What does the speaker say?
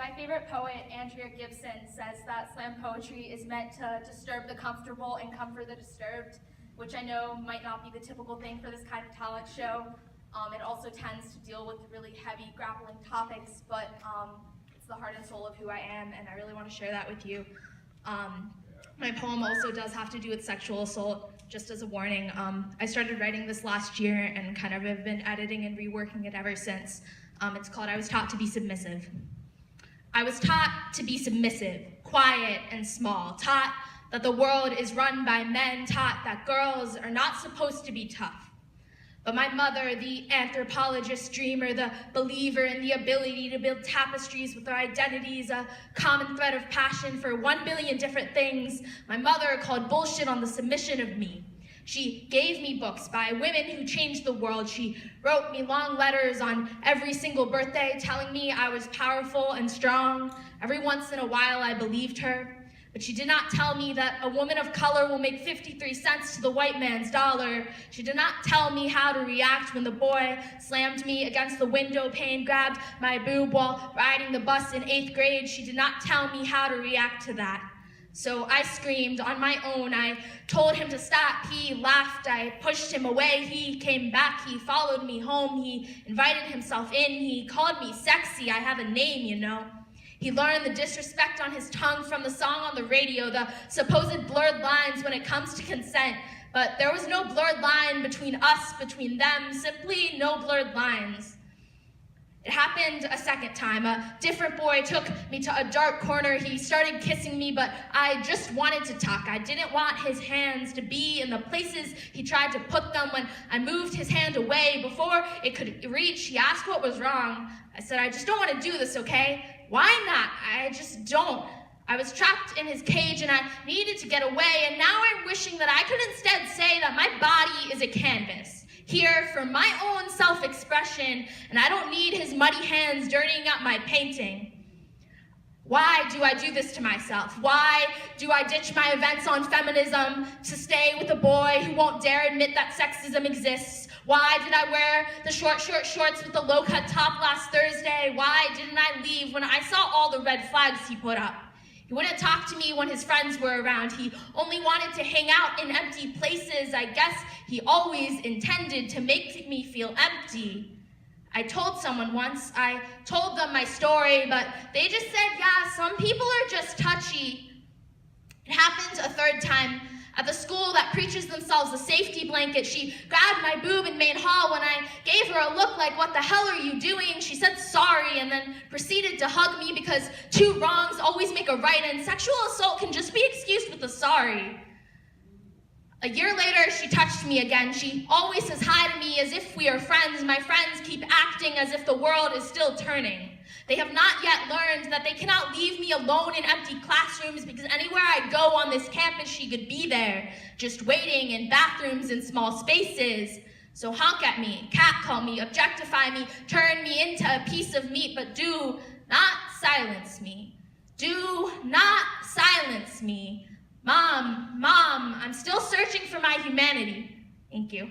my favorite poet, Andrea Gibson, says that slam poetry is meant to disturb the comfortable and comfort the disturbed, which I know might not be the typical thing for this kind of talent show. It also tends to deal with really heavy, grappling topics, but it's the heart and soul of who I am, and I really want to share that with you. My poem also does have to do with sexual assault, just as a warning. I started writing this last year and kind of have been editing and reworking it ever since. It's called I Was Taught to Be Submissive. I was taught to be submissive, quiet and small, taught that the world is run by men, taught that girls are not supposed to be tough. But my mother, the anthropologist dreamer, the believer in the ability to build tapestries with our identities, a common thread of passion for 1 billion different things, my mother called bullshit on the submission of me. She gave me books by women who changed the world. She wrote me long letters on every single birthday telling me I was powerful and strong. Every once in a while I believed her. But she did not tell me that a woman of color will make 53 cents to the white man's dollar. She did not tell me how to react when the boy slammed me against the window pane, grabbed my boob while riding the bus in 8th grade. She did not tell me how to react to that. So I screamed on my own. I told him to stop. He laughed. I pushed him away. He came back. He followed me home. He invited himself in. He called me sexy. I have a name, you know. He learned the disrespect on his tongue from the song on the radio, the supposed blurred lines when it comes to consent. But there was no blurred line between us, between them, simply no blurred lines. It happened a second time. A different boy took me to a dark corner. He started kissing me, but I just wanted to talk. I didn't want his hands to be in the places he tried to put them. When I moved his hand away before it could reach, he asked what was wrong. I said, I just don't want to do this, okay? Why not? I just don't. I was trapped in his cage and I needed to get away, and now I'm wishing that I could instead say that my body is a canvas, here for my own self-expression, and I don't need his muddy hands dirtying up my painting. Why do I do this to myself? Why do I ditch my events on feminism to stay with a boy who won't dare admit that sexism exists? Why did I wear the short shorts with the low-cut top last Thursday? Why didn't I leave when I saw all the red flags he put up? He wouldn't talk to me when his friends were around. He only wanted to hang out in empty places. I guess he always intended to make me feel empty. I told someone once, I told them my story, but they just said, yeah, some people are just touchy. It happened a third time at the school that preaches themselves a safety blanket. She grabbed my boob in main hall. When I gave her a look like, what the hell are you doing? She said sorry and then proceeded to hug me because 2 wrongs always make a right, and sexual assault can just be excused with a sorry. A year later, she touched me again. She always says hi to me as if we are friends. My friends keep acting as if the world is still turning. They have not yet learned that they cannot leave me alone in empty classrooms, because anywhere I go on this campus, she could be there, just waiting in bathrooms in small spaces. So honk at me, catcall me, objectify me, turn me into a piece of meat, but do not silence me. Do not silence me. Mom, I'm still searching for my humanity. Thank you.